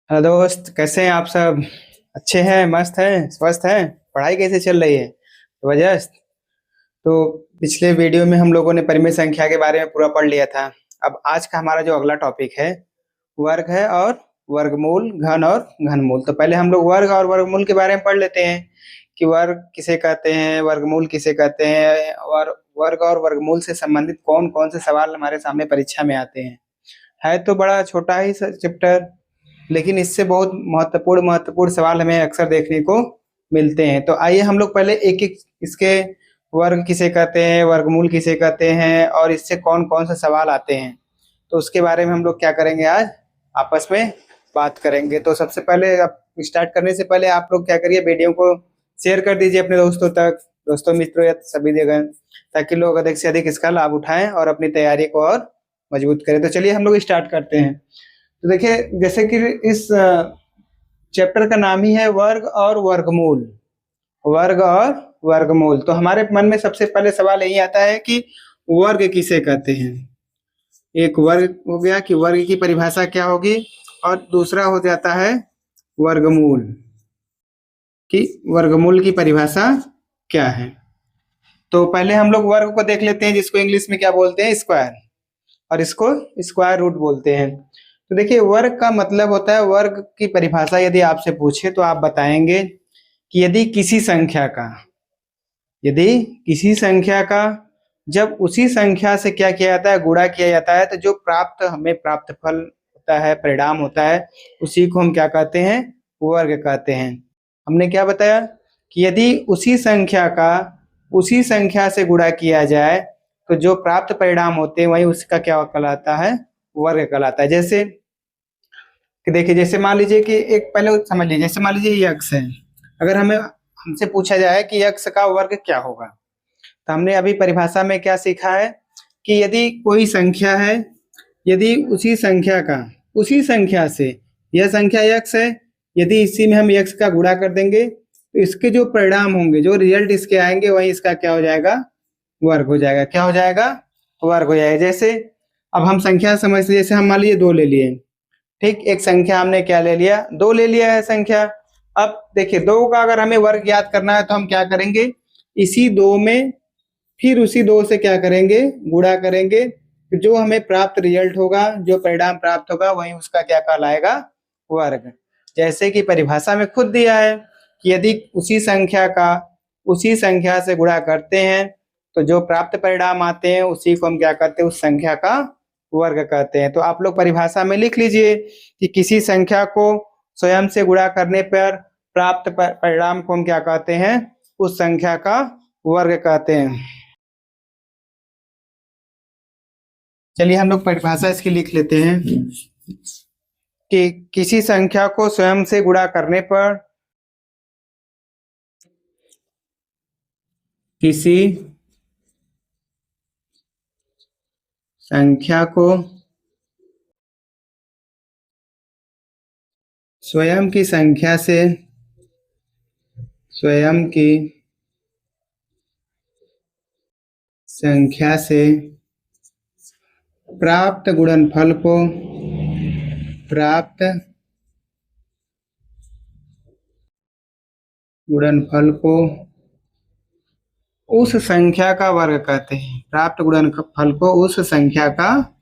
Hello दोस्त, कैसे हैं आप सब? अच्छे हैं, मस्त हैं, स्वस्थ हैं? पढ़ाई कैसे चल रही है? जबरदस्त। तो पिछले वीडियो में हम लोगों ने परिमेय संख्या के बारे में पूरा पढ़ लिया था। अब आज का हमारा जो अगला टॉपिक है, वर्ग है और वर्गमूल, घन और घनमूल। तो पहले हम लोग वर्ग और वर्गमूल के बारे में पढ़ लेते हैं कि वर्ग किसे कहते हैं, वर्गमूल किसे कहते हैं, और वर्ग और वर्गमूल से संबंधित कौन कौन से सवाल हमारे सामने परीक्षा में आते हैं। है तो बड़ा छोटा ही चैप्टर, लेकिन इससे बहुत महत्वपूर्ण महत्वपूर्ण सवाल हमें अक्सर देखने को मिलते हैं। तो आइए हम लोग पहले एक एक इसके वर्ग किसे कहते हैं, वर्गमूल किसे कहते हैं, और इससे कौन कौन से सवाल आते हैं, तो उसके बारे में हम लोग क्या करेंगे, आज आपस में बात करेंगे। तो सबसे पहले आप स्टार्ट करने से पहले आप लोग क्या करिए, वीडियो को शेयर कर दीजिए अपने दोस्तों तक, दोस्तों मित्रों या सभी जगह, ताकि लोग अधिक से अधिक इसका लाभ उठाएं और अपनी तैयारी को और मजबूत करें। तो चलिए हम लोग स्टार्ट करते हैं। तो देखिए, जैसे कि इस चैप्टर का नाम ही है वर्ग और वर्गमूल। वर्ग और वर्गमूल, तो हमारे मन में सबसे पहले सवाल यही आता है कि वर्ग किसे कहते हैं। एक वर्ग हो गया कि वर्ग की परिभाषा क्या होगी, और दूसरा हो जाता है वर्गमूल, कि वर्गमूल की परिभाषा क्या है। तो पहले हम लोग वर्ग को देख लेते हैं, जिसको इंग्लिश में क्या बोलते हैं, स्क्वायर, और इसको स्क्वायर रूट बोलते हैं। तो देखिए, वर्ग का मतलब होता है, वर्ग की परिभाषा यदि आपसे पूछे तो आप बताएंगे कि यदि किसी संख्या का जब उसी संख्या से क्या किया जाता है, गुणा किया जाता है, तो जो हमें प्राप्त फल होता है, परिणाम होता है, उसी को हम क्या कहते हैं, वर्ग कहते हैं। हमने क्या बताया कि यदि उसी संख्या से गुणा किया जाए तो जो प्राप्त परिणाम होते हैं वही उसका क्या कहलाता है, वर्ग कहलाता है। जैसे कि देखिए, जैसे मान लीजिए कि एक पहले समझ लीजिए, जैसे मान लीजिए यक्स है। अगर हमसे पूछा जाए कि यक्स का वर्ग क्या होगा, तो हमने अभी परिभाषा में क्या सीखा है कि यदि कोई संख्या है, यदि उसी संख्या से, यह संख्या यक्स है, यदि इसी में हम यक्स का गुणा कर देंगे तो इसके जो परिणाम होंगे, जो रिजल्ट इसके आएंगे, वही इसका क्या हो जाएगा, वर्ग हो जाएगा। क्या हो जाएगा, वर्ग हो जाएगा। जैसे अब हम संख्या समझ लीजिए, जैसे हम मान लीजिए 2 ले लिए, ठीक, एक संख्या हमने क्या ले लिया, 2 ले लिया है संख्या। अब देखिए, 2 का अगर हमें वर्ग याद करना है तो हम क्या करेंगे, इसी 2 में फिर उसी 2 से क्या करेंगे, गुणा करेंगे। तो जो हमें प्राप्त रिजल्ट होगा, जो परिणाम प्राप्त होगा, वही उसका क्या कहलाएगा, वर्ग। जैसे कि परिभाषा में खुद दिया है कि यदि उसी संख्या से गुणा करते हैं तो जो प्राप्त परिणाम आते हैं उसी को हम क्या कहते हैं, उस संख्या का वर्ग कहते हैं। तो आप लोग परिभाषा में लिख लीजिए कि किसी संख्या को स्वयं से गुणा करने पर प्राप्त परिणाम को हम क्या कहते हैं, उस संख्या का वर्ग कहते हैं। चलिए हम लोग परिभाषा इसकी लिख लेते हैं कि किसी संख्या को स्वयं से गुणा करने पर किसी संख्या को स्वयं की संख्या से प्राप्त गुणनफल को उस संख्या का वर्ग कहते हैं। प्राप्त गुणनफल को उस संख्या का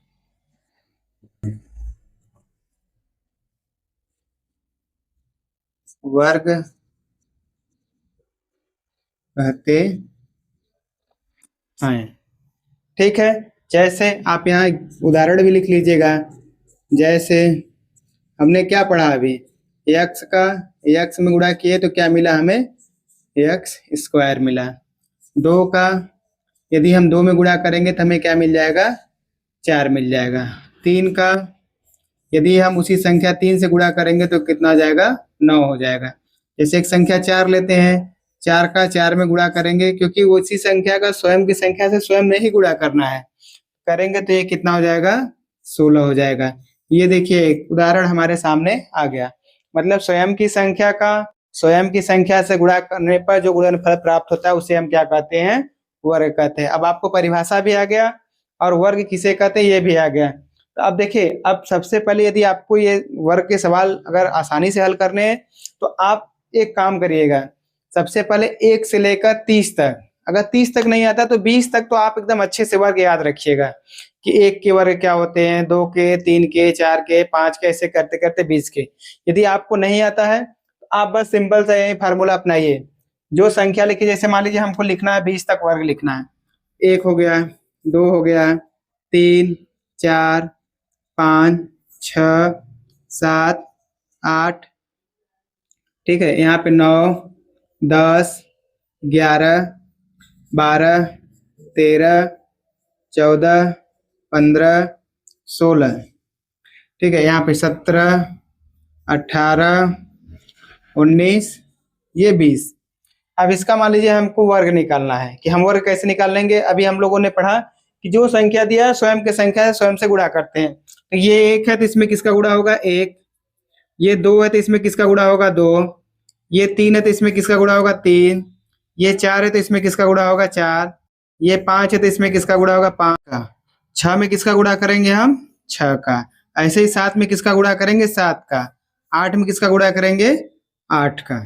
वर्ग कहते हैं। ठीक है, जैसे आप यहाँ उदाहरण भी लिख लीजिएगा। जैसे हमने क्या पढ़ा अभी, यक्स में गुणा किए तो क्या मिला हमें, यक्स स्क्वायर मिला। 2 का यदि हम 2 में गुणा करेंगे तो हमें क्या मिल जाएगा, 4 मिल जाएगा। 3 का यदि हम उसी संख्या 3 से गुणा करेंगे तो कितना हो जाएगा, 9 हो जाएगा। जैसे एक संख्या 4 लेते हैं, 4 का 4 में गुणा करेंगे, क्योंकि उसी संख्या का स्वयं की संख्या से स्वयं नहीं गुणा करना है, करेंगे तो ये कितना हो जाएगा, 16 हो जाएगा। ये देखिए, एक उदाहरण हमारे सामने आ गया। मतलब स्वयं की संख्या से गुणा करने पर जो गुणनफल प्राप्त होता है उसे हम क्या कहते हैं, वर्ग कहते हैं। अब आपको परिभाषा भी आ गया और वर्ग किसे कहते हैं ये भी आ गया। तो अब देखिए, अब सबसे पहले यदि आपको ये वर्ग के सवाल अगर आसानी से हल करने हैं तो आप एक काम करिएगा, सबसे पहले 1 से लेकर 30 तक, अगर 30 तक नहीं आता तो 20 तक तो आप एकदम अच्छे से वर्ग याद रखिएगा कि 1 के वर्ग क्या होते हैं, 2 के, 3 के, 4 के, 5 के, ऐसे करते करते 20 के। यदि आपको नहीं आता है तो आप बस सिंपल सा यही फार्मूला अपनाइए, जो संख्या लिखी, जैसे मान लीजिए हमको लिखना है 20 तक वर्ग लिखना है, 1 हो गया, 2 हो गया, 3, 4, 5, 6, 7, 8, ठीक है, यहाँ पे 9, 10, 11, 12, 13, 14, 15, 16, ठीक है, यहाँ पे 17, 18, 19, ये 20। अब इसका मान लीजिए हमको वर्ग निकालना है, कि हम वर्ग कैसे निकाल लेंगे। अभी हम लोगों ने पढ़ा कि जो संख्या दिया है स्वयं की संख्या है, स्वयं से गुणा करते हैं। तो ये 1 है तो इसमें किसका गुणा होगा 1, ये 2 है तो इसमें किसका गुणा होगा 2, ये 3 है तो इसमें किसका गुणा होगा 3, ये 4 है तो इसमें किसका गुणा होगा 4, ये 5 है तो इसमें किसका गुणा होगा 5 का, 6 में किसका गुणा करेंगे हम 6 का, ऐसे ही 7 में किसका गुणा करेंगे 7 का, 8 में किसका गुणा करेंगे 8 का।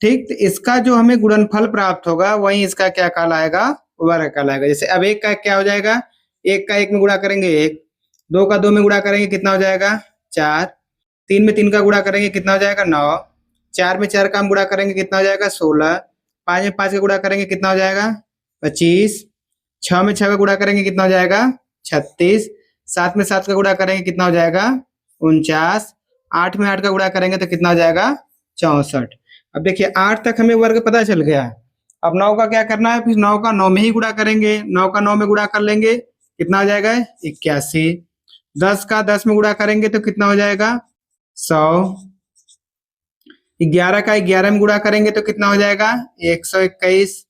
ठीक, तो इसका जो हमें गुणनफल प्राप्त होगा वही इसका क्या कहलाएगा, वर्ग कहलाएगा। जैसे अब 1 का क्या हो जाएगा, 1 का 1 में गुणा करेंगे 1, 2 का 2 में गुणा करेंगे कितना हो जाएगा 4, 3 में 3 का गुणा करेंगे कितना हो जाएगा 9, 4 में 4 का हम गुणा करेंगे कितना हो जाएगा 16, 5 में 5 का गुणा करेंगे कितना हो जाएगा 25, 6 में 6 का गुणा करेंगे कितना हो जाएगा 36, 7 में 7 का गुणा करेंगे कितना हो जाएगा 49, 8 में 8 का गुणा करेंगे तो कितना हो जाएगा 64। अब देखिए 8 तक हमें वर्ग पता चल गया, अब 9 का क्या करना है, फिर 9 का 9 में ही गुणा करेंगे, 9 का 9 में गुणा कर लेंगे कितना हो जाएगा 81, 10 का 10 में गुणा करेंगे तो कितना हो जाएगा 100, 11 का 11 में गुणा करेंगे तो कितना हो जाएगा 121,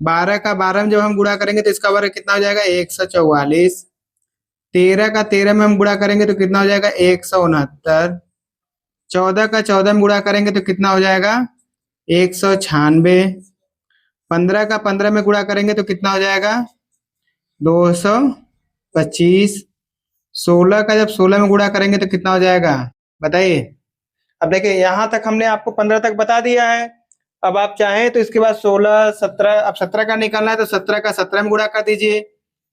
12 का 12 में जब हम गुणा करेंगे तो इसका वर्ग कितना हो जाएगा 144, 13 का 13 में हम गुणा करेंगे तो कितना हो जाएगा 169, 14 का 14 में गुणा करेंगे तो कितना हो जाएगा 196, 15 का 15 में गुणा करेंगे तो कितना हो जाएगा 225, 16 का जब 16 में गुणा करेंगे तो कितना हो जाएगा बताइए। अब देखिए यहाँ तक हमने आपको 15 तक बता दिया है, अब आप चाहें तो इसके बाद 16, 17, अब 17 का निकालना है तो 17 का 17 में गुणा कर दीजिए,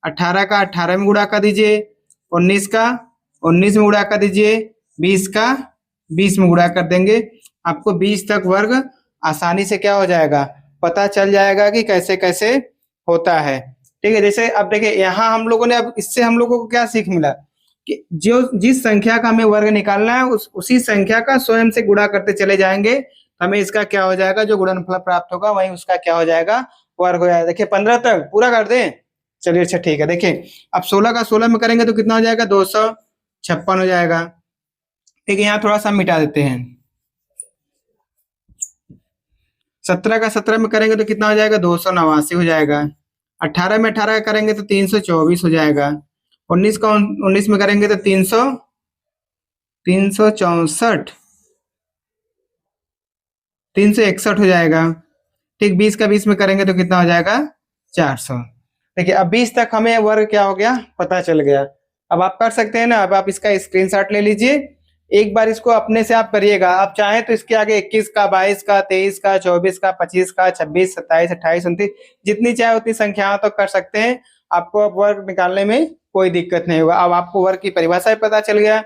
18 का 18 में गुणा कर दीजिए, 19 का 19 में गुणा कर दीजिए, 20 का 20 में गुणा कर देंगे, आपको 20 तक वर्ग आसानी से क्या हो जाएगा पता चल जाएगा कि कैसे कैसे होता है। ठीक है, जैसे अब देखिए यहाँ हम लोगों ने, अब इससे हम लोगों को क्या सीख मिला कि जो जिस संख्या का हमें वर्ग निकालना है उसी संख्या का स्वयं से गुणा करते चले जाएंगे, हमें इसका क्या हो जाएगा, जो गुणनफल प्राप्त होगा वही उसका क्या हो जाएगा वर्ग हो जाएगा। देखिए 15 तक पूरा कर दें, चलिए अच्छा ठीक है। देखिए अब 16 का 16 में करेंगे तो कितना हो जाएगा 256 हो जाएगा। ठीक है, यहाँ थोड़ा सा मिटा देते हैं, 17 का 17 में करेंगे तो कितना हो जाएगा 289 हो जाएगा, 18 में 18 का करेंगे तो 324 हो जाएगा, 19 का 19 में करेंगे तो 364, 361 हो जाएगा। ठीक, 20 का 20 में करेंगे तो कितना हो जाएगा 400। देखिए अब 20 तक हमें वर्ग क्या हो गया पता चल गया। अब आप कर सकते हैं ना, अब आप इसका स्क्रीनशॉट ले लीजिए, एक बार इसको अपने से आप करिएगा। आप चाहें तो इसके आगे 21 का, 22 का, 23 का, 24 का, 25 का, 26, 27, 28, 29, जितनी चाहे उतनी संख्याओं तक कर सकते हैं। आपको अब वर्ग निकालने में कोई दिक्कत नहीं होगा। अब आपको वर्ग की परिभाषा पता चल गया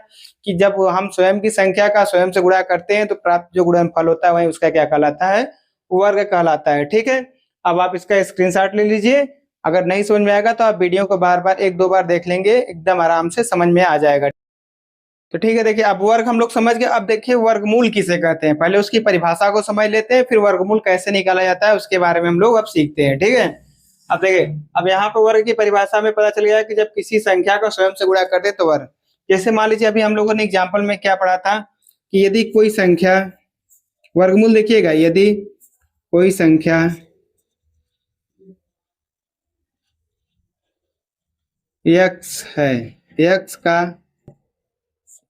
कि जब हम स्वयं की संख्या का स्वयं से गुणा करते हैं तो प्राप्त जो गुणनफल होता है वही उसका क्या कहलाता है, वर्ग कहलाता है। ठीक है, अब आप इसका स्क्रीनशॉट ले लीजिए। अगर नहीं समझ में आएगा तो आप वीडियो को बार बार 1-2 बार देख लेंगे, एकदम आराम से समझ में आ जाएगा। तो ठीक है, देखिए अब वर्ग हम लोग समझ गए। अब देखिए वर्गमूल किसे कहते हैं, पहले उसकी परिभाषा को समझ लेते हैं, फिर वर्गमूल कैसे निकाला जाता है उसके बारे में हम लोग अब सीखते हैं। ठीक है, अब देखिए अब यहाँ पर वर्ग की परिभाषा में पता चल गया कि जब किसी संख्या को स्वयं से गुणा कर दे तो वर्ग। जैसे मान लीजिए अभी हम लोगों ने एग्जाम्पल में क्या पढ़ा था कि यदि कोई संख्या, वर्गमूल देखिएगा, यदि कोई संख्या x है, x का,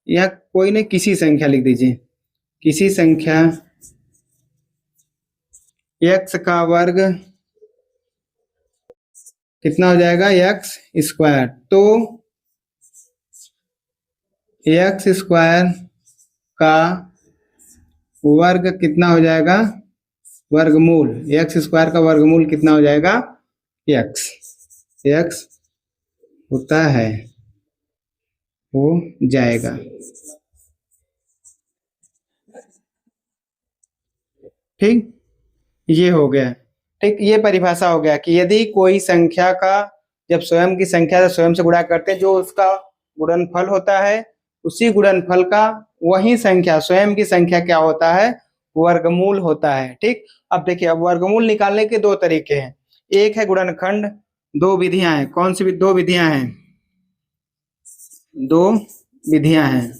या कोई ने किसी संख्या लिख दीजिए, किसी संख्या x का वर्ग कितना हो जाएगा x स्क्वायर। तो एक्स स्क्वायर का वर्ग कितना हो जाएगा, वर्गमूल, एक्स स्क्वायर का वर्गमूल कितना हो जाएगा, एक्स, एक्स होता है, हो जाएगा। ठीक, ये हो गया। ठीक, ये परिभाषा हो गया कि यदि कोई संख्या का जब स्वयं की संख्या से स्वयं से गुणा करते हैं, जो उसका गुणनफल होता है, उसी गुणनफल का वही संख्या स्वयं की संख्या क्या होता है, वर्गमूल होता है। ठीक, अब देखिए, अब वर्गमूल निकालने के दो तरीके हैं, एक है गुणनखंड, दो विधियां हैं। कौन सी दो विधियां हैं, दो विधियां हैं।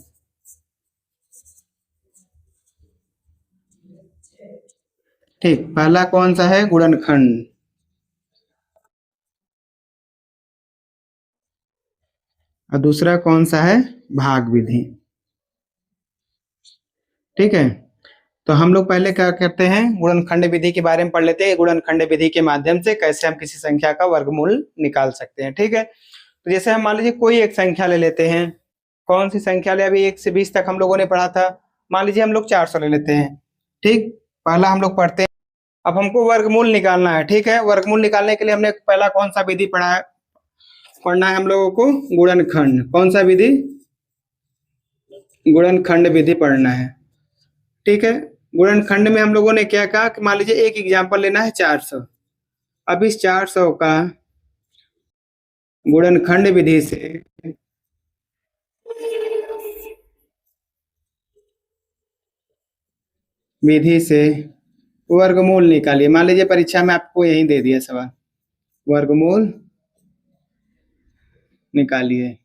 ठीक, पहला कौन सा है, गुणनखंड, और दूसरा कौन सा है, भाग विधि। ठीक है, तो हम लोग पहले क्या करते हैं, गुणनखंड विधि के बारे में पढ़ लेते हैं। गुणनखंड विधि के माध्यम से कैसे हम किसी संख्या का वर्गमूल निकाल सकते हैं। ठीक है, तो जैसे हम मान लीजिए कोई एक संख्या ले लेते हैं, कौन सी संख्या ले, अभी 1 से 20 तक हम लोगों ने पढ़ा था, मान लीजिए हम लोग 400 ले लेते हैं। ठीक, पहला हम लोग पढ़ते हैं, अब हमको वर्गमूल निकालना है। ठीक है, वर्गमूल निकालने के लिए हमने पहला कौन सा विधि पढ़ा है, पढ़ना है हम लोगों को, गुणनखंड। कौन सा विधि, गुणनखंड विधि पढ़ना है। ठीक है, गुणनखंड में हम लोगों ने क्या कहा कि मान लीजिए एक एग्जाम्पल लेना है 400। अब इस 400 का गुणनखंड विधि से वर्गमूल निकालिए। मान लीजिए परीक्षा में आपको यही दे दिया सवाल, वर्गमूल निकालिए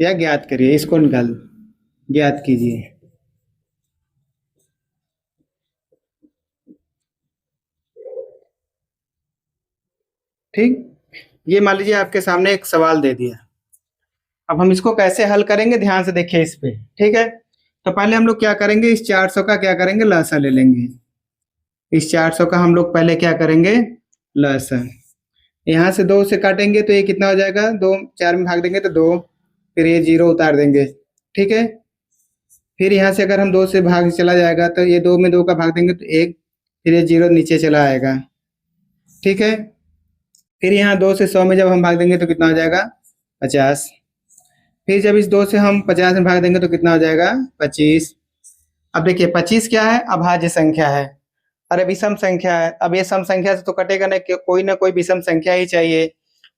या ज्ञात करिए, इसको निकाल, ज्ञात कीजिए। ठीक, ये मान लीजिए आपके सामने एक सवाल दे दिया, अब हम इसको कैसे हल करेंगे, ध्यान से देखिए इस पे। ठीक है, तो पहले हम लोग क्या करेंगे, इस 400 का क्या करेंगे, लसा ले लेंगे। इस 400 का हम लोग पहले क्या करेंगे, लसा। यहाँ से 2 से काटेंगे तो ये कितना हो जाएगा, 2 4 में भाग देंगे तो 2, फिर ये 0 उतार देंगे। ठीक है, फिर यहाँ से अगर हम 2 से भाग चला जाएगा तो ये 2 में 2 का भाग देंगे तो 1, फिर ये 0 नीचे चला आएगा। ठीक है, फिर यहाँ 2 से 100 में जब हम भाग देंगे तो कितना हो जाएगा, 50। फिर जब इस 2 से हम 50 में भाग देंगे तो कितना हो जाएगा, 25। अब देखिए 25 क्या है, अभाज्य संख्या है, अरे विषम संख्या है। अब ये सम संख्या से तो कटेगा नहीं, कोई ना कोई विषम संख्या ही चाहिए।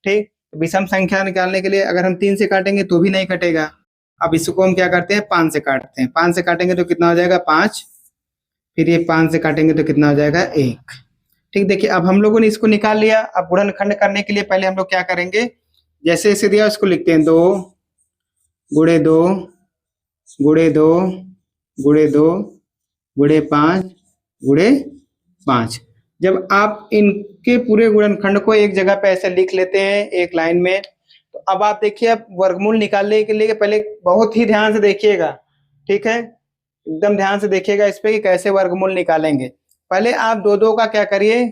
ठीक, विषम संख्या निकालने के लिए अगर हम 3 से काटेंगे तो भी नहीं कटेगा। अब इसको हम क्या करते हैं, 5 से काटते हैं। 5 से काटेंगे तो कितना हो जाएगा, 5, फिर ये 5 से काटेंगे तो कितना हो जाएगा, 1। ठीक, देखिए अब हम लोगों ने इसको निकाल लिया। अब गुणनखंड करने के लिए पहले हम लोग क्या करेंगे, जैसे इसे दिया उसको लिखते हैं, 2 गुणे 2 गुणे 2 गुणे 2 गुणे 5 गुणे 5। जब आप इनके पूरे गुणनखंड को एक जगह पे ऐसे लिख लेते हैं एक लाइन में, तो अब आप देखिए, अब वर्गमूल निकालने के लिए पहले बहुत ही ध्यान से देखिएगा। ठीक है, एकदम ध्यान से देखिएगा इस पे कि कैसे वर्गमूल निकालेंगे। पहले आप 2 का क्या करिए,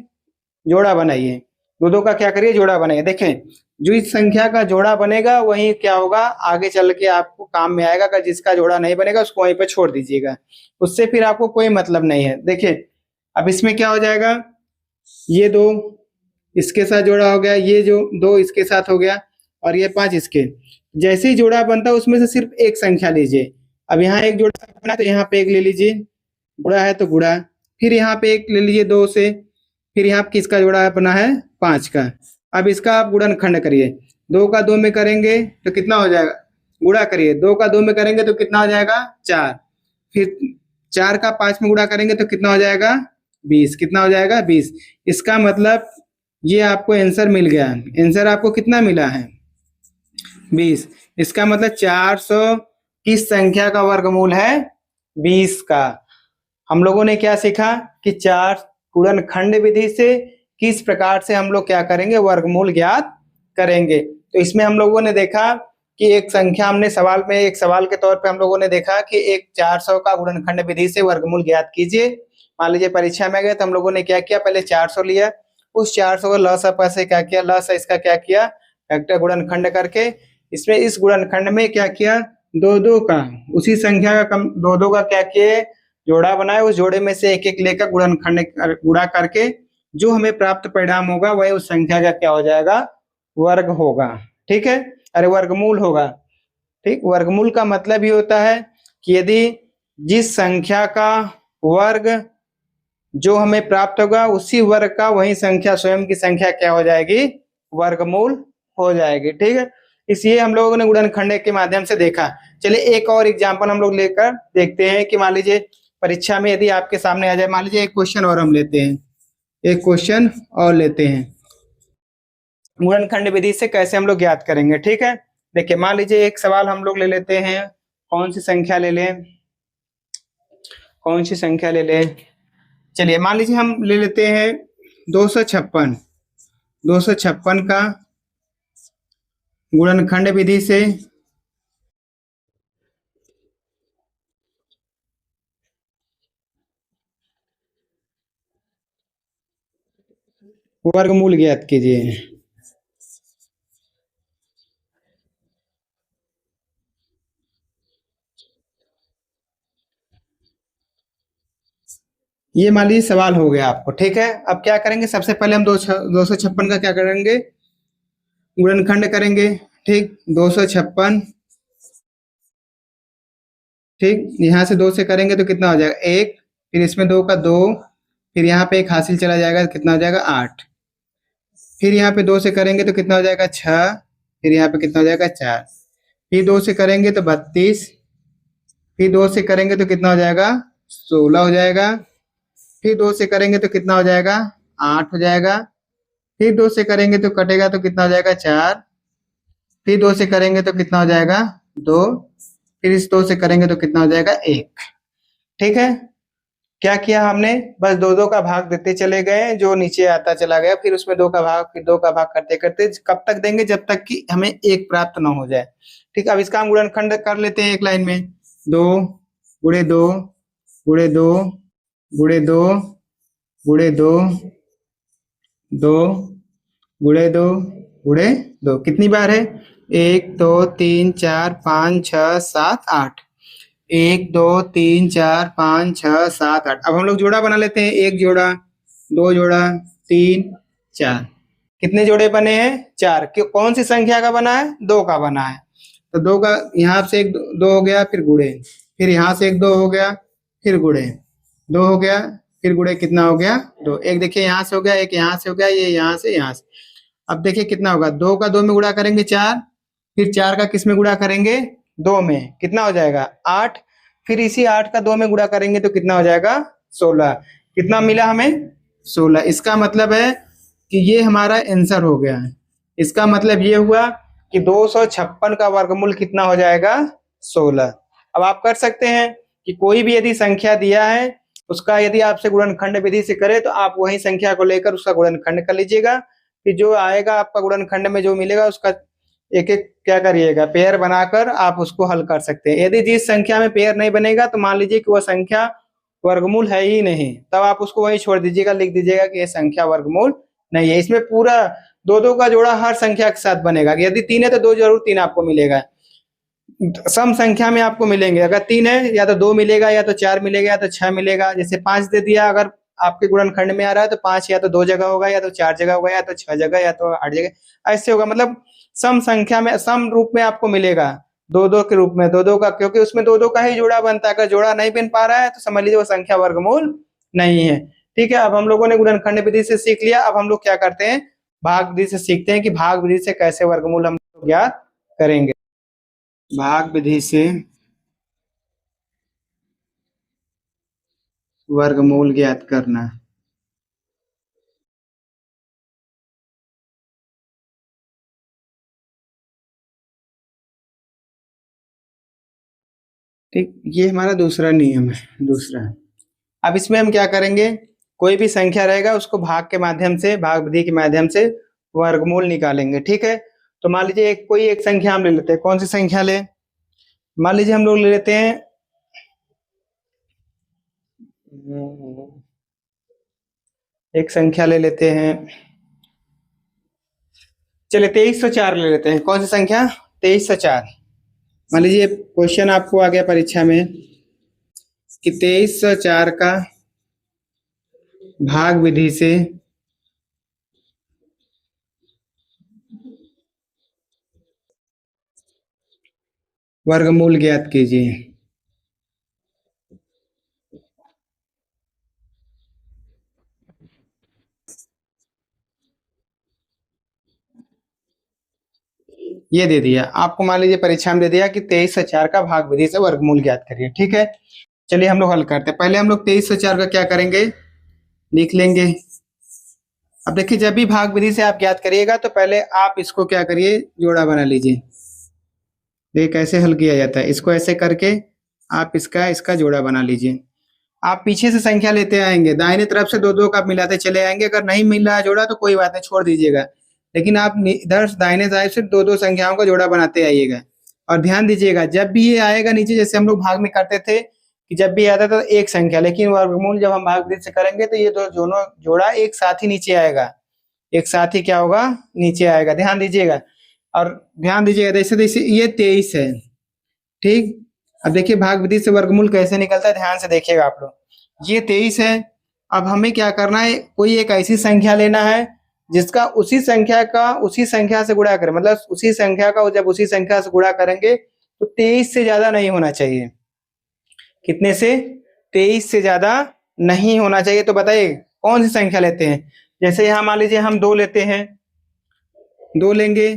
जोड़ा बनाइए। 2 का क्या करिए, जोड़ा बनाइए। देखें, जो इस संख्या का जोड़ा बनेगा वही क्या होगा, आगे चल के आपको काम में आएगा। अगर जिसका जोड़ा नहीं बनेगा उसको वहीं पे छोड़ दीजिएगा, उससे फिर आपको कोई मतलब नहीं है। देखिए अब इसमें क्या हो जाएगा, ये 2 इसके साथ जोड़ा हो गया, ये जो 2 इसके साथ हो गया, और ये 5 इसके। जैसे ही जोड़ा बनता है उसमें से सिर्फ एक संख्या लीजिए। अब यहाँ एक जोड़ा बना तो यहाँ पे एक ले लीजिए, गुणा है तो गुणा, फिर यहाँ पे एक ले लीजिए 2 से, फिर यहाँ किसका जोड़ा बना है, 5 का। अब इसका आप गुणनखंड करिए, 2 का 2 में करेंगे तो कितना हो जाएगा, गुणा करिए, 2 का 2 में करेंगे तो कितना हो जाएगा, 4। फिर 4 का 5 में गुणा करेंगे तो कितना हो जाएगा, 20। कितना हो जाएगा, 20। इसका मतलब ये आपको आंसर मिल गया। आंसर आपको कितना मिला है, 20। इसका मतलब 400 किस संख्या का वर्गमूल है, 20 का। हम लोगों ने क्या सीखा कि 4 गुणनखंड विधि से किस प्रकार से हम लोग क्या करेंगे, वर्गमूल ज्ञात करेंगे। तो इसमें हम लोगों ने देखा कि एक संख्या, हमने सवाल में एक सवाल के तौर पे हम लोगों ने देखा कि एक 400 का गुणनखंड विधि से वर्गमूल ज्ञात कीजिए। मान लीजिए परीक्षा में गए तो हम लोगों ने क्या किया, पहले 400 लिया, उस 400 को लसा से क्या किया, लसा इसका क्या किया, फैक्टर गुणनखंड करके इसमें इस गुणनखंड में क्या किया, दो दो का, उसी संख्या का कम दो दो का क्या किए, जोड़ा बनाए, उस जोड़े में से एक एक लेकर गुणनखंड गुणा करके जो हमें प्राप्त परिणाम होगा वह उस संख्या का क्या हो जाएगा, वर्ग होगा। ठीक है, अरे वर्गमूल होगा। ठीक, वर्गमूल का मतलब ये होता है कि यदि जिस संख्या का वर्ग जो हमें प्राप्त होगा उसी वर्ग का वही संख्या स्वयं की संख्या क्या हो जाएगी, वर्गमूल हो जाएगी। ठीक है, इसलिए हम लोगों ने गुणनखंड के माध्यम से देखा। चलिए एक और एग्जांपल हम लोग लेकर देखते हैं कि मान लीजिए परीक्षा में यदि आपके सामने आ जाए, मान लीजिए एक क्वेश्चन और हम लेते हैं, एक क्वेश्चन और लेते हैं, गुणनखंड विधि से कैसे हम लोग ज्ञात करेंगे। ठीक है, देखिए मान लीजिए एक सवाल हम लोग ले लेते हैं, कौन सी संख्या ले लें, कौन सी संख्या ले लें, चलिए मान लीजिए हम ले लेते हैं 256। 256 का गुणनखंड विधि से वर्गमूल ज्ञात कीजिए। ये मान लीजिए सवाल हो गया आपको। ठीक है, अब क्या करेंगे, सबसे पहले हम 256 का क्या करेंगे, गुणनखंड करेंगे। ठीक, 256, ठीक, यहाँ से 2 से करेंगे तो कितना हो जाएगा, 1, फिर इसमें 2 का 2, फिर यहाँ पे एक हासिल चला जाएगा, कितना हो जाएगा 8, फिर यहाँ पे 2 से करेंगे तो कितना हो जाएगा 6, फिर यहाँ पे कितना हो जाएगा 4, फिर 2 से करेंगे तो 32, फिर 2 से करेंगे तो कितना हो जाएगा 16 हो जाएगा, फिर 2 से करेंगे तो कितना हो जाएगा 8 हो जाएगा, फिर 2 से करेंगे तो कटेगा तो कितना हो जाएगा 4, फिर 2 से करेंगे तो कितना हो जाएगा 2, फिर इस 2 से करेंगे तो कितना हो जाएगा 1। ठीक है, क्या किया हमने, बस दो दो का भाग देते चले गए, जो नीचे आता चला गया, फिर उसमें 2 का भाग, फिर 2 का भाग करते करते कब तक देंगे, जब तक कि हमें 1 प्राप्त ना हो जाए। ठीक, अब इसका हम गुणनखंड कर लेते हैं एक लाइन में, 2 गुणे 2 गुणे 2 गुणे 2 गुणे 2 2 गुणे 2 गुणे 2, कितनी बार है, 1 2 3 4 5 6 7 8, 1 2 3 4 5 6 7 8। अब हम लोग जोड़ा बना लेते हैं, 1 जोड़ा, 2 जोड़ा, 3 4, कितने जोड़े बने हैं, 4। कौन सी संख्या का बना है, 2 का बना है, तो 2 का यहाँ से एक 2 हो गया, फिर गुणे, फिर यहाँ से एक 2 हो गया, फिर गुणे, 2 हो गया, फिर गुणे कितना हो गया 2, एक देखिए यहाँ से हो गया, एक यहाँ से हो गया, ये यहाँ से यहाँ से। अब देखिए कितना होगा, 2 का 2 में गुणा करेंगे 4, फिर 4 का किस में गुणा करेंगे 2 में, कितना हो जाएगा 8, फिर इसी 8 का 2 में गुणा करेंगे तो कितना हो जाएगा 16। कितना मिला हमें 16। इसका मतलब है कि ये हमारा आंसर हो गया है। इसका मतलब ये हुआ कि 256 का वर्गमूल कितना हो जाएगा 16। अब आप कर सकते हैं कि कोई भी यदि संख्या दिया है उसका यदि आपसे गुणनखंड विधि से करे तो आप वही संख्या को लेकर उसका गुणनखंड कर लीजिएगा, फिर जो आएगा आपका गुणनखंड में जो मिलेगा उसका एक एक क्या करिएगा, पेयर बनाकर आप उसको हल कर सकते हैं। यदि जिस संख्या में पेयर नहीं बनेगा तो मान लीजिए कि वह संख्या वर्गमूल है ही नहीं, तब आप उसको वही छोड़ दीजिएगा, लिख दीजिएगा कि यह संख्या वर्गमूल नहीं है। इसमें पूरा 2 2 का जोड़ा हर संख्या के साथ बनेगा, यदि 3 है तो 2 जरूर 3 आपको मिलेगा, सम संख्या में आपको मिलेंगे, अगर 3 है या तो 2 मिलेगा या तो 4 मिलेगा या तो 6 मिलेगा। जैसे 5 दे दिया, अगर आपके गुणनखंड में आ रहा है तो 5 या तो 2 जगह होगा या तो 4 जगह होगा या तो 6 जगह या तो 8 जगह, ऐसे होगा। मतलब सम संख्या में सम रूप में आपको मिलेगा, 2 2 के रूप में, 2 2 का, क्योंकि उसमें 2 2 का ही जोड़ा बनता है। अगर जोड़ा नहीं बन पा रहा है तो समझ लीजिए वो संख्या वर्गमूल नहीं है। ठीक है, अब हम लोगों ने गुणनखंड विधि से सीख लिया। अब हम लोग क्या करते हैं, भाग विधि से सीखते हैं कि भाग विधि से कैसे वर्गमूल हम लोग ज्ञात करेंगे। भाग विधि से वर्गमूल ज्ञात करना। ठीक, ये हमारा दूसरा नियम है, दूसरा। अब इसमें हम क्या करेंगे, कोई भी संख्या रहेगा उसको भाग के माध्यम से, भाग विधि के माध्यम से वर्गमूल निकालेंगे। ठीक है, तो मान लीजिए कोई एक संख्या हम ले लेते हैं, कौन सी संख्या ले, मान लीजिए हम लोग ले लेते हैं एक संख्या ले लेते हैं, चलिए 2304 ले लेते हैं। कौन सी संख्या, 2304। मान लीजिए क्वेश्चन आपको आ गया परीक्षा में कि 2304 का भाग विधि से वर्गमूल ज्ञात कीजिए। ये दे दिया आपको, मान लीजिए परीक्षा में दे दिया कि 2304 का भाग विधि से वर्गमूल ज्ञात करिए। ठीक है, चलिए हम लोग हल करते हैं। पहले हम लोग 2304 का क्या करेंगे, लिख लेंगे। अब देखिए जब भी भाग विधि से आप ज्ञात करिएगा तो पहले आप इसको क्या करिए, जोड़ा बना लीजिए। ये कैसे हल किया जाता है, इसको ऐसे करके आप इसका इसका जोड़ा बना लीजिए। आप पीछे से संख्या लेते आएंगे, दाहिने तरफ से दो दो का मिलाते चले आएंगे। अगर नहीं मिल रहा है जोड़ा तो कोई बात नहीं, छोड़ दीजिएगा। लेकिन आप इधर दाहिने साइड से दो दो संख्याओं का जोड़ा बनाते आइएगा। और ध्यान दीजिएगा जब भी ये आएगा नीचे, जैसे हम लोग भाग में करते थे कि जब भी आता था तो एक संख्या, लेकिन वर्गमूल जब हम भाग विधि से करेंगे तो ये दोनों जोड़ा एक साथ ही नीचे आएगा, एक साथ ही क्या होगा, नीचे आएगा। ध्यान दीजिएगा और ध्यान दीजिएगा जैसे जैसे ये 23 है। ठीक, अब देखिए भाग विधि से वर्गमूल कैसे निकलता है, ध्यान से देखिएगा आप लोग। ये 23 है। अब हमें क्या करना है, कोई एक ऐसी संख्या लेना है जिसका उसी संख्या से गुणा करें, मतलब उसी संख्या का जब उसी संख्या से गुणा करेंगे तो 23 से ज्यादा नहीं होना चाहिए। कितने से, 23 से ज्यादा नहीं होना चाहिए। तो बताइए कौन सी संख्या लेते हैं। जैसे यहाँ मान लीजिए हम 2 लेते हैं, 2 लेंगे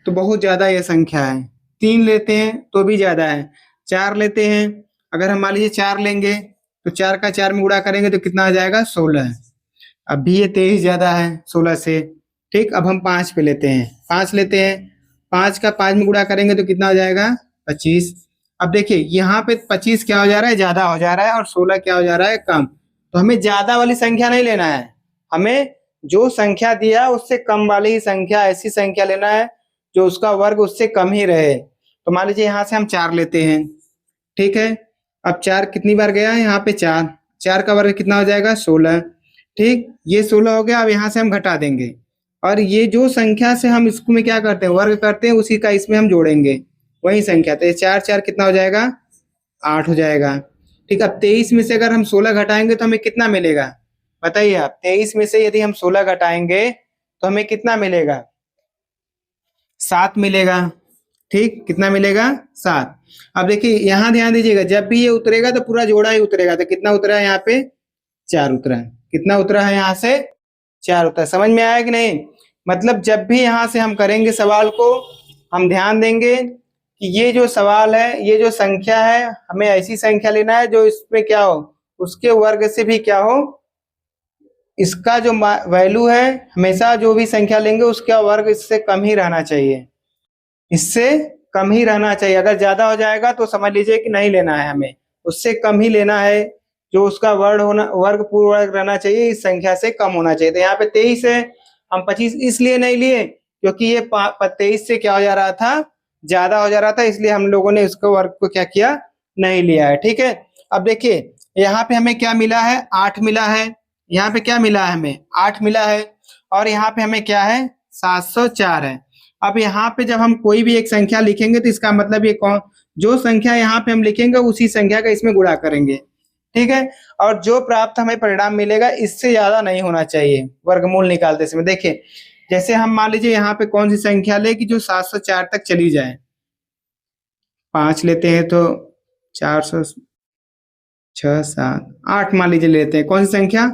तो बहुत ज्यादा ये संख्या है। 3 लेते हैं तो भी ज्यादा है। 4 लेते हैं, अगर हम मान लीजिए 4 लेंगे तो 4 का 4 में गुणा करेंगे तो कितना आ जाएगा, 16। अब भी ये 23 ज्यादा है 16 से। ठीक, अब हम 5 पे लेते हैं, 5 लेते हैं, 5 का 5 में गुणा करेंगे तो कितना हो जाएगा, 25। अब देखिए यहाँ पे 25 क्या हो जा रहा है, ज्यादा हो जा रहा है, और 16 क्या हो जा रहा है, कम। तो हमें ज्यादा वाली संख्या नहीं लेना है, हमें जो संख्या दिया उससे कम वाली संख्या, ऐसी संख्या लेना है जो उसका वर्ग उससे कम ही रहे। तो मान लीजिए यहाँ से हम 4 लेते हैं। ठीक है, अब 4 कितनी बार गया है, यहाँ पे 4, 4 का वर्ग कितना हो जाएगा, 16। ठीक, ये 16 हो गया। अब यहाँ से हम घटा देंगे और ये जो संख्या से हम इसको में क्या करते हैं, वर्ग करते हैं, उसी का इसमें हम जोड़ेंगे वही संख्या। तो ये 4 4 कितना हो जाएगा, 8 हो जाएगा। ठीक, अब 23 में से अगर हम 16 घटाएंगे तो हमें कितना मिलेगा, बताइए आप। 23 में से यदि हम 16 घटाएंगे तो हमें कितना मिलेगा, 7 मिलेगा। ठीक, कितना मिलेगा, 7। अब देखिए यहाँ ध्यान दीजिएगा, जब भी ये उतरेगा तो पूरा जोड़ा ही उतरेगा। तो कितना उतरा है यहाँ पे, 4 उतरा है। कितना उतरा है यहाँ से, 4 उतरा। समझ में आया कि नहीं। मतलब जब भी यहाँ से हम करेंगे सवाल को, हम ध्यान देंगे कि ये जो सवाल है, ये जो संख्या है, हमें ऐसी संख्या लेना है जो इसमें क्या हो, उसके वर्ग से भी क्या हो, इसका जो वैल्यू है, हमेशा जो भी संख्या लेंगे उसका वर्ग इससे कम ही रहना चाहिए, इससे कम ही रहना चाहिए। अगर ज्यादा हो जाएगा तो समझ लीजिए कि नहीं लेना है, हमें उससे कम ही लेना है। जो उसका वर्ग पूर्ण वर्ग रहना चाहिए, इस संख्या से कम होना चाहिए। तो यहाँ पे 23 है, हम 25 इसलिए नहीं लिए क्योंकि ये 23 से क्या हो जा रहा था, ज्यादा हो जा रहा था, इसलिए हम लोगों ने उसको वर्ग को क्या किया, नहीं लिया है। ठीक है, अब देखिए यहाँ पे हमें क्या मिला है, 8 मिला है। यहाँ पे क्या मिला है, हमें 8 मिला है। और यहाँ पे हमें क्या है, 704 है। अब यहाँ पे जब हम कोई भी एक संख्या लिखेंगे तो इसका मतलब ये कौन, जो संख्या यहाँ पे हम लिखेंगे उसी संख्या का इसमें गुणा करेंगे। ठीक है, और जो प्राप्त हमें परिणाम मिलेगा इससे ज्यादा नहीं होना चाहिए वर्गमूल निकालते समय। देखिए जैसे हम मान लीजिए यहाँ पे कौन सी संख्या ले कि जो 704 तक चली जाए। 5 लेते हैं तो 400, 6, 7, 8 मान लीजिए लेते हैं, कौन सी संख्या,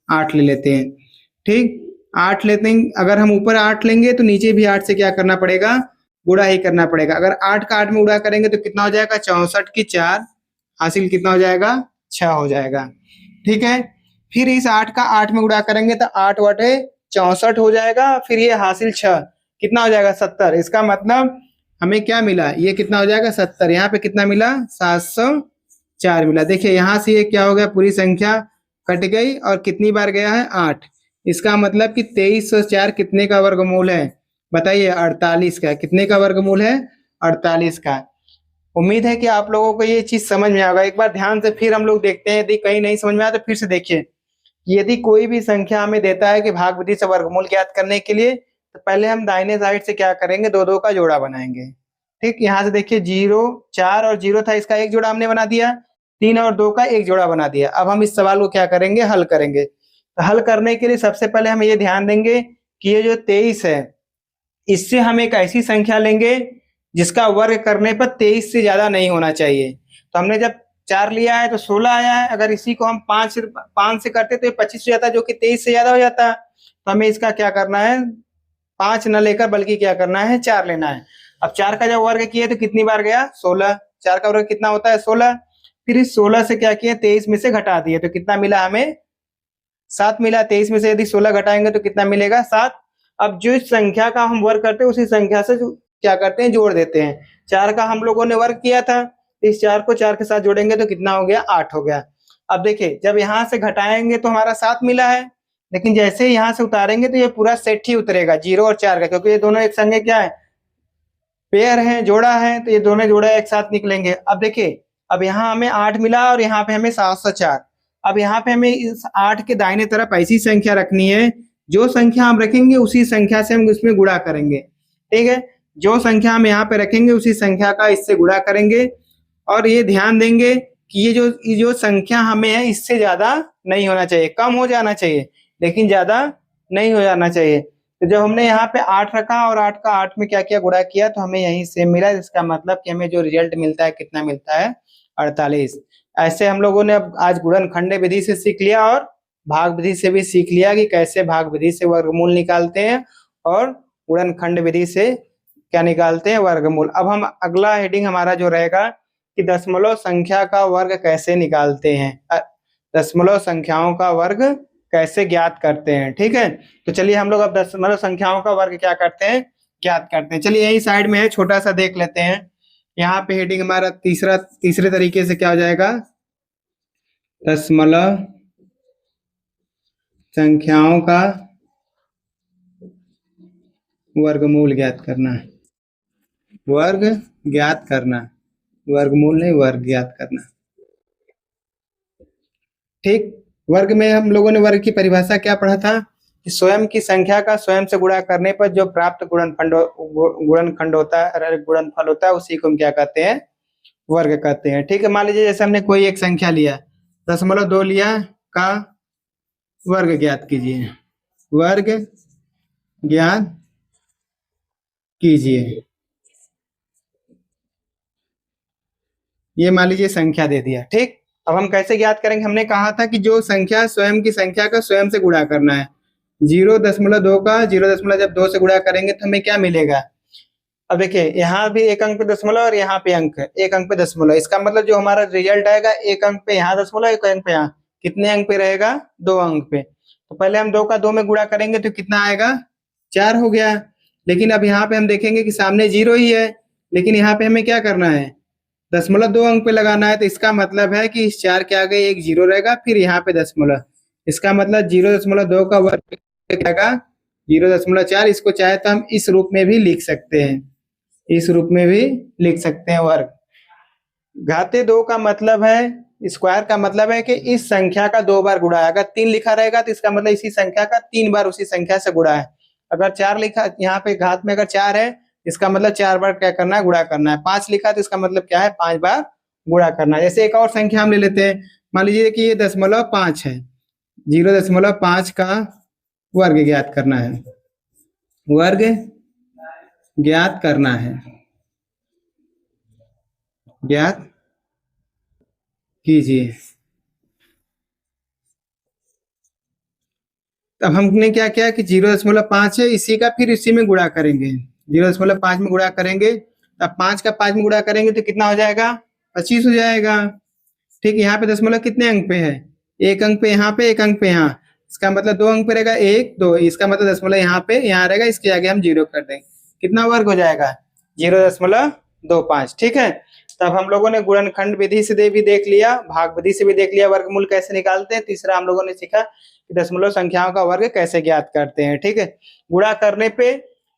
8 ले लेते हैं। ठीक, 8 लेते हैं, अगर हम ऊपर 8 लेंगे तो नीचे भी 8 से क्या करना पड़ेगा, गुणा ही करना पड़ेगा। अगर 8 का 8 में गुणा करेंगे तो कितना हो जाएगा, 64 की 4 हासिल कितना हो जाएगा, 6 हो जाएगा। ठीक है, फिर इस 8 का 8 में गुणा करेंगे तो 8 बटे 64 हो जाएगा। फिर ये हासिल 6 कितना हो जाएगा, 70। इसका मतलब हमें क्या मिला, ये कितना हो जाएगा, 70। यहाँ पे कितना मिला, 704 मिला। देखिए यहाँ से ये क्या हो गया, पूरी संख्या कट गई और कितनी बार गया है, 8। इसका मतलब कि 2304 कितने का वर्गमूल है, बताइए, 48 का। कितने का वर्गमूल है, 48 का। उम्मीद है कि आप लोगों को ये चीज समझ में आएगा। एक बार ध्यान से फिर हम लोग देखते हैं, यदि कहीं नहीं समझ में आया तो फिर से देखिए। यदि कोई भी संख्या हमें देता है कि भाग विधि से वर्गमूल ज्ञात करने के लिए, तो पहले हम दाहिने साइड से क्या करेंगे, दो दो का जोड़ा बनाएंगे। ठीक, यहाँ से देखिए 0 4 और 0 था, इसका एक जोड़ा हमने बना दिया, 3 और 2 का एक जोड़ा बना दिया। अब हम इस सवाल को क्या करेंगे, हल करेंगे। तो हल करने के लिए सबसे पहले हम ये ध्यान देंगे कि ये जो 23 है, इससे हम एक ऐसी संख्या लेंगे जिसका वर्ग करने पर 23 से ज्यादा नहीं होना चाहिए। तो हमने जब 4 लिया है तो 16 आया है, अगर इसी को हम 5 से करते तो ये 25 हो जाता, जो कि 23 से ज्यादा हो जाता। तो हमें इसका क्या करना है, 5 न लेकर बल्कि क्या करना है, 4 लेना है। अब 4 का जब वर्ग किए तो कितनी बार गया, 16। 4 का वर्ग कितना होता है, 16। फिर इस 16 से क्या किया, 23 में से घटा दिए तो कितना मिला हमें, 7 मिला। 23 में से यदि 16 घटाएंगे तो कितना मिलेगा, 7। अब जो इस संख्या का हम वर्ग करते हैं उसी संख्या से क्या करते हैं, जोड़ देते हैं। 4 का हम लोगों ने वर्ग किया था, इस 4 को 4 के साथ जोड़ेंगे तो कितना हो गया, 8 हो गया। अब देखिए जब यहाँ से घटाएंगे तो हमारा 7 मिला है, लेकिन जैसे ही यहाँ से उतारेंगे तो ये पूरा सेट ही उतरेगा 0 और 4 का, क्योंकि ये दोनों एक संग क्या है, पेयर है, जोड़ा है, तो ये दोनों जोड़े एक साथ निकलेंगे। अब देखिए, अब यहाँ हमें 8 मिला और यहाँ पे हमें 704। अब यहाँ पे हमें इस 8 के दाहिने तरफ ऐसी संख्या रखनी है, जो संख्या हम रखेंगे उसी संख्या से हम उसमें गुणा करेंगे। ठीक है, जो संख्या हम यहाँ पे रखेंगे उसी संख्या का इससे गुणा करेंगे। और ये ध्यान देंगे कि ये जो संख्या हमें है इससे ज्यादा नहीं होना चाहिए, कम हो जाना चाहिए लेकिन ज्यादा नहीं हो जाना चाहिए। तो जब हमने यहाँ पे 8 रखा और 8 का 8 में क्या किया, गुणा किया, तो हमें यही सेम मिला। इसका मतलब कि हमें जो रिजल्ट मिलता है कितना मिलता है, 48। ऐसे हम लोगों ने अब आज गुणनखंड विधि से सीख लिया और भाग विधि से भी सीख लिया कि कैसे भाग विधि से वर्गमूल निकालते हैं और गुणनखंड विधि से क्या निकालते हैं, वर्गमूल। अब हम अगला हेडिंग हमारा जो रहेगा कि दशमलव संख्या का वर्ग कैसे निकालते हैं, दशमलव संख्याओं का वर्ग कैसे ज्ञात करते हैं। ठीक है, तो चलिए हम लोग अब दशमलव संख्याओं का वर्ग क्या करते हैं, ज्ञात करते हैं। चलिए यही साइड में है, छोटा सा देख लेते हैं। यहाँ पे हेडिंग हमारा तीसरे तरीके से क्या हो जाएगा, दशमलव संख्याओं का वर्गमूल ज्ञात करना, वर्ग ज्ञात करना, वर्गमूल नहीं, वर्ग ज्ञात करना। ठीक, वर्ग में हम लोगों ने वर्ग की परिभाषा क्या पढ़ा था कि स्वयं की संख्या का स्वयं से गुणा करने पर जो प्राप्त गुणनखंड होता है, गुणनफल होता है, उसी को हम क्या कहते हैं, वर्ग कहते हैं। ठीक है, मान लीजिए जैसे हमने कोई एक संख्या लिया, 0.2 लिया, का वर्ग ज्ञात कीजिए, वर्ग ज्ञात कीजिए। ये मान लीजिए संख्या दे दिया। ठीक, अब हम कैसे ज्ञात करेंगे, हमने कहा था कि जो संख्या स्वयं की संख्या का स्वयं से गुणा करना है। 0.2 का 0.2 से गुणा करेंगे तो हमें क्या मिलेगा। अब देखिए यहाँ भी एक अंक पे दशमलव और यहाँ पे अंक है, एक अंक पे दशमलव। इसका मतलब जो हमारा रिजल्ट आएगा, एक अंक पे यहाँ दशमलव, एक अंक पे यहाँ, कितने अंक पे रहेगा, 2 अंक पे। तो पहले हम 2 का 2 में गुणा करेंगे तो कितना आएगा, 4 हो गया। लेकिन अब यहाँ पे हम देखेंगे कि सामने 0 ही है, लेकिन यहाँ पे हमें क्या करना है, 0.2 अंक पे लगाना है। तो इसका मतलब है कि इस 4 के आगे एक 0 रहेगा, फिर यहाँ पे दशमलव। इसका मतलब 0.2 का वर्ग क्या आएगा, 0.4। इसको चाहे तो हम इस रूप में भी लिख सकते हैं, इस रूप में भी लिख सकते हैं वर्ग। घाते 2 का मतलब है, स्क्वायर का मतलब है कि इस संख्या का 2 बार गुणा है। अगर 3 लिखा रहेगा तो इसका मतलब इसी संख्या का 3 बार उसी संख्या से गुणा है। अगर 4 लिखा, यहाँ पे घात में अगर 4 है, इसका मतलब 4 बार क्या करना है, गुणा करना है। 5 लिखा तो इसका मतलब क्या है, 5 बार गुणा करना है। जैसे एक और संख्या हम ले लेते हैं, मान लीजिए कि ये 0.5 है, 0.5 का वर्ग ज्ञात करना है, वर्ग ज्ञात करना है, ज्ञात कीजिए। अब हमने क्या किया कि 0.5 है, इसी का फिर इसी में गुणा करेंगे, 0.5 में गुणा करेंगे। अब 5 का 5 में गुणा करेंगे तो कितना हो जाएगा, 25 हो जाएगा। ठीक, यहाँ पे दशमलव कितने अंक पे है, एक अंक पे यहाँ पे, एक अंक पे यहाँ। इसका मतलब 2 अंक पे रहेगा, 1 2, इसका मतलब दशमलव यहाँ पे यहाँ रहेगा, इसके आगे हम 0 कर देंगे। कितना वर्ग हो जाएगा, 0.25। ठीक है, तब हम लोगों ने गुणनखंड विधि से भी देख लिया, भाग विधि से भी देख लिया वर्गमूल कैसे निकालते हैं। तीसरा हम लोगों ने सीखा कि दशमलव संख्याओं का वर्ग कैसे ज्ञात करते हैं। ठीक है, गुणा करने पे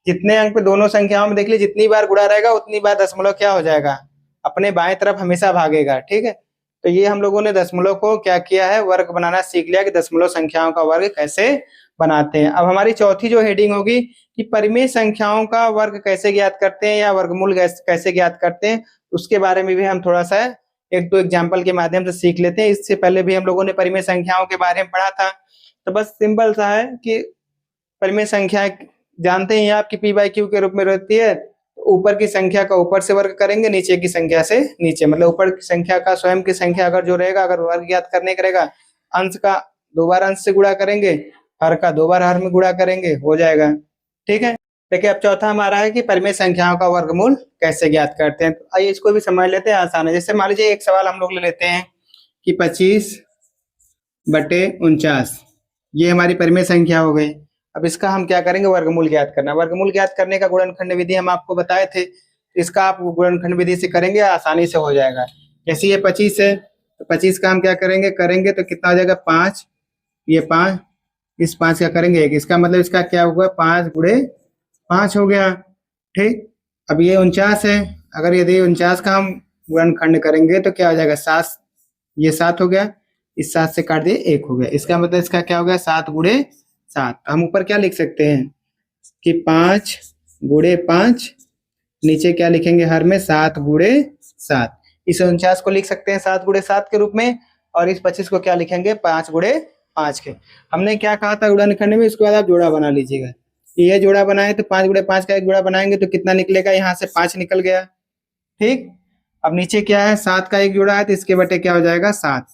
जितने अंक पे दोनों संख्याओं में देख ली, जितनी बार गुणा रहेगा उतनी बार दशमलव क्या हो जाएगा, अपने बाएं तरफ हमेशा भागेगा। ठीक है, तो ये हम लोगों ने दशमलव को क्या किया है, वर्ग बनाना सीख लिया कि दशमलव संख्याओं का वर्ग कैसे बनाते हैं। अब हमारी चौथी जो हेडिंग होगी कि परिमेय संख्याओं का वर्ग कैसे ज्ञात करते हैं या वर्गमूल कैसे ज्ञात करते हैं, उसके बारे में भी हम थोड़ा सा एक दो एग्जाम्पल के माध्यम से सीख लेते हैं। इससे पहले भी हम लोगों ने परिमेय संख्याओं के बारे में पढ़ा था। तो बस सिंपल सा है कि परिमेय संख्या जानते हैं आपकी पी बाई क्यू के रूप में रहती है। ऊपर की संख्या का ऊपर से वर्ग करेंगे, नीचे की संख्या से नीचे, मतलब ऊपर की संख्या का स्वयं की संख्या अगर जो रहेगा, अगर वर्ग ज्ञात करने का रहेगा, अंश का 2 बार अंश से गुणा करेंगे, हर का 2 बार हर में गुणा करेंगे, हो जाएगा। ठीक है। देखिए अब चौथा हमारा है कि परिमेय संख्याओं का वर्गमूल कैसे ज्ञात करते हैं। तो आइए इसको भी समझ लेते हैं, आसान है। जैसे मान लीजिए एक सवाल हम लोग ले लेते हैं कि 25/49 ये हमारी परिमेय संख्या हो गई। अब इसका हम क्या करेंगे, वर्गमूल ज्ञात करना। वर्गमूल ज्ञात करने का गुणनखंड विधि हम आपको बताए थे, इसका आप गुणनखंड विधि से करेंगे, आसानी से हो जाएगा। जैसे ये 25 है तो 25 का हम क्या करेंगे तो कितना हो जाएगा 5, ये 5, इस 5 का करेंगे 1, इसका मतलब इसका क्या होगा 5 गुणे 5 हो गया। ठीक। अब ये 49 है, अगर यदि 49 का हम गुणनखंड करेंगे तो क्या हो जाएगा 7, ये 7 हो गया, इस 7 से काट दिए 1 हो गया, इसका मतलब इसका क्या हो गया 7 गुणे 7। हम ऊपर क्या लिख सकते हैं कि 5 गुणे 5, नीचे क्या लिखेंगे हर में 7 गुणे 7। इस 49 को लिख सकते हैं 7 गुणे 7 के रूप में, और इस 25 को क्या लिखेंगे 5 गुणे 5 के। हमने क्या कहा था गुणनखंड में, इसके बाद आप जोड़ा बना लीजिएगा। ये जोड़ा बनाए तो 5 गुणे 5 का एक जोड़ा बनाएंगे तो कितना निकलेगा, यहाँ से 5 निकल गया। ठीक। अब नीचे क्या है 7 का एक जोड़ा है तो इसके बटे क्या हो जाएगा 7,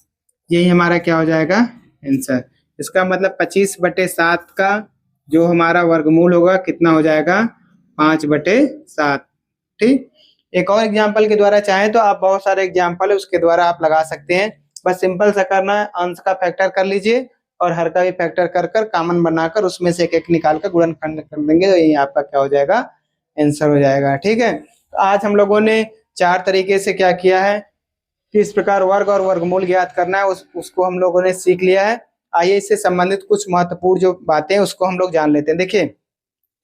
यही हमारा क्या हो जाएगा आंसर। इसका मतलब 25/7 का जो हमारा वर्गमूल होगा कितना हो जाएगा 5/7। ठीक। एक और एग्जाम्पल के द्वारा चाहें तो आप, बहुत सारे एग्जाम्पल है उसके द्वारा आप लगा सकते हैं। बस सिंपल सा करना है, अंश का फैक्टर कर लीजिए और हर का भी फैक्टर कर कर कॉमन बनाकर उसमें से एक एक निकाल कर गुणनखंड कर देंगे, तो यही आपका क्या हो जाएगा आंसर हो जाएगा। ठीक है। तो आज हम लोगों ने 4 तरीके से क्या किया है, किस प्रकार वर्ग और वर्गमूल ज्ञात करना है उसको हम लोगों ने सीख लिया है। आइए इससे संबंधित कुछ महत्वपूर्ण जो बातें हैं उसको हम लोग जान लेते हैं। देखिए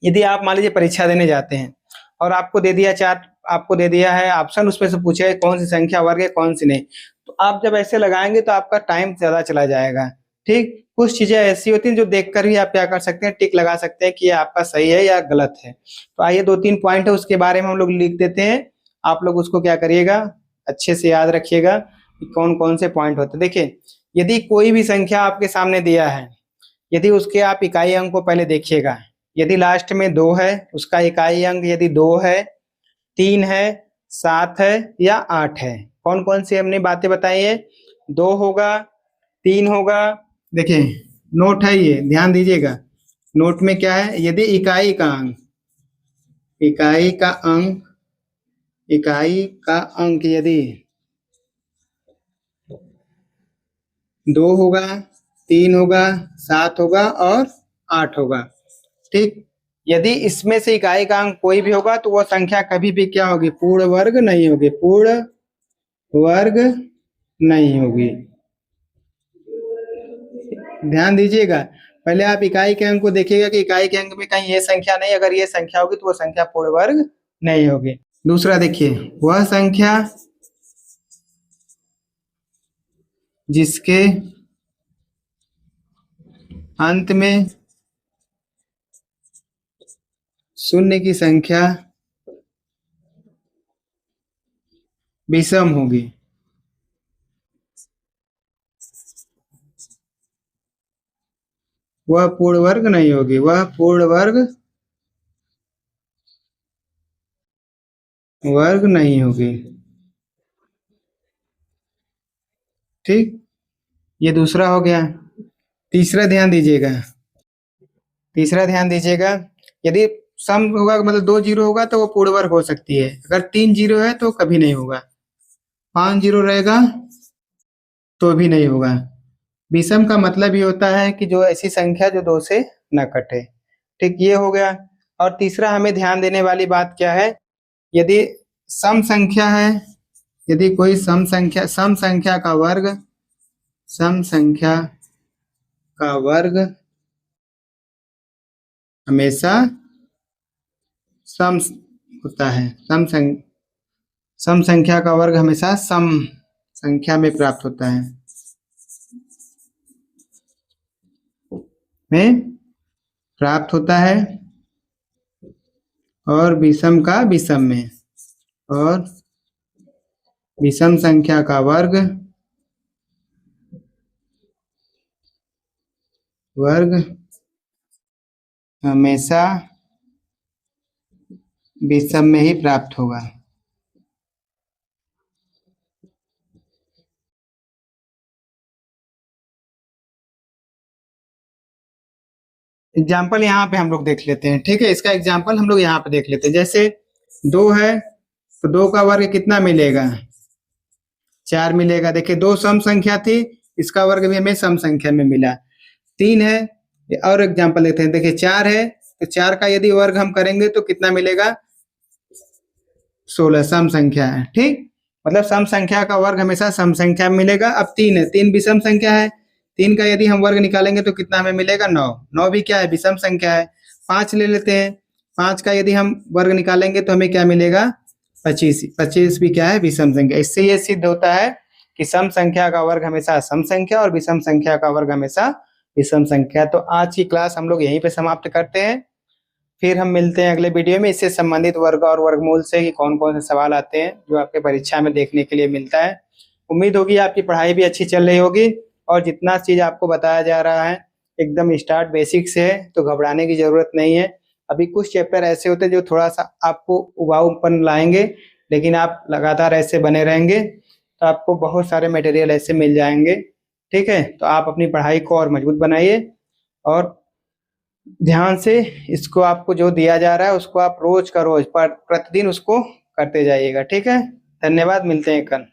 यदि आप मान लीजिए परीक्षा देने जाते हैं और आपको दे दिया आपको दे दिया है ऑप्शन, उसमें से पूछे है कौन सी संख्या वर्ग है कौन सी नहीं, तो आप जब ऐसे लगाएंगे तो आपका टाइम ज्यादा चला जाएगा। ठीक। कुछ चीजें ऐसी होती हैं जो देखकर ही आप क्या कर सकते हैं, टिक लगा सकते हैं कि ये आपका सही है या गलत है। तो आइए 2-3 पॉइंट है उसके बारे में हम लोग लिख देते हैं, आप लोग उसको क्या करिएगा अच्छे से याद रखिएगा कि कौन कौन से पॉइंट होते हैं। देखिए यदि कोई भी संख्या आपके सामने दिया है, यदि उसके आप इकाई अंक को पहले देखिएगा, यदि लास्ट में 2 है उसका इकाई अंक यदि 2 है, 3 है, 7 है या 8 है। कौन कौन सी हमने बातें बताई है, 2 होगा, 3 होगा। देखिए नोट है, ये ध्यान दीजिएगा, नोट में क्या है, यदि इकाई का अंक यदि 2 होगा, 3 होगा, 7 होगा और 8 होगा। ठीक। यदि इसमें से इकाई का अंक कोई भी होगा तो वह संख्या कभी भी क्या होगी, पूर्ण वर्ग नहीं होगी, पूर्ण वर्ग नहीं होगी। ध्यान दीजिएगा, पहले आप इकाई के अंक को देखिएगा कि इकाई के अंक में कहीं ये संख्या नहीं, अगर ये संख्या होगी तो वो संख्या पूर्ण वर्ग नहीं होगी। दूसरा देखिए, वह संख्या जिसके अंत में शून्य की संख्या विषम होगी, वह पूर्ण वर्ग नहीं होगी, वह पूर्ण वर्ग नहीं होगी। ठीक। ये दूसरा हो गया। तीसरा ध्यान दीजिएगा, यदि सम होगा मतलब 2 जीरो होगा तो वो पूर्ण वर्ग हो सकती है, अगर 3 जीरो है तो कभी नहीं होगा, 5 जीरो रहेगा तो भी नहीं होगा। विषम का मतलब ये होता है कि जो ऐसी संख्या जो 2 से न कटे। ठीक, ये हो गया। और तीसरा हमें ध्यान देने वाली बात क्या है, यदि सम संख्या है, यदि कोई सम संख्या का वर्ग हमेशा सम होता है, सम संख्या का वर्ग हमेशा सम संख्या में प्राप्त होता है, में प्राप्त होता है और विषम का विषम में, और विषम संख्या का वर्ग हमेशा विषम में ही प्राप्त होगा। एग्जाम्पल यहाँ पे हम लोग देख लेते हैं, ठीक है। इसका एग्जाम्पल हम लोग यहाँ पे देख लेते हैं। जैसे 2 है तो 2 का वर्ग कितना मिलेगा, 4 मिलेगा। देखिए 2 सम संख्या थी, इसका वर्ग भी हमें सम संख्या में मिला। 3 है, और एग्जाम्पल लेते हैं। देखिए 4 है तो 4 का यदि वर्ग हम करेंगे तो कितना मिलेगा, 16 सम संख्या है, ठीक। मतलब सम संख्या का वर्ग हमेशा सम संख्या में मिलेगा। अब 3 है, 3 विषम संख्या है, 3 का यदि हम वर्ग निकालेंगे तो कितना हमें मिलेगा, 9। 9 भी क्या है, विषम संख्या है। 5 ले लेते हैं, 5 का यदि हम वर्ग निकालेंगे तो हमें क्या मिलेगा, 25। 25 भी क्या है, विषम संख्या। इससे ये सिद्ध होता है कि सम संख्या का वर्ग हमेशा सम संख्या और विषम संख्या का वर्ग हमेशा विषम संख्या। तो आज की क्लास हम लोग यहीं पे समाप्त करते हैं। फिर हम मिलते हैं अगले वीडियो में इससे संबंधित वर्ग और वर्गमूल से कि कौन कौन से सवाल आते हैं जो आपके परीक्षा में देखने के लिए मिलता है। उम्मीद होगी आपकी पढ़ाई भी अच्छी चल रही होगी और जितना चीज़ आपको बताया जा रहा है एकदम स्टार्ट बेसिक से है, तो घबराने की ज़रूरत नहीं है। अभी कुछ चैप्टर ऐसे होते हैं जो थोड़ा सा आपको उबाऊपन लाएंगे, लेकिन आप लगातार ऐसे बने रहेंगे तो आपको बहुत सारे मटेरियल ऐसे मिल जाएंगे, ठीक है। तो आप अपनी पढ़ाई को और मजबूत बनाइए और ध्यान से इसको, आपको जो दिया जा रहा है उसको आप रोज का रोज प्रतिदिन उसको करते जाइएगा, ठीक है। धन्यवाद, मिलते हैं कल।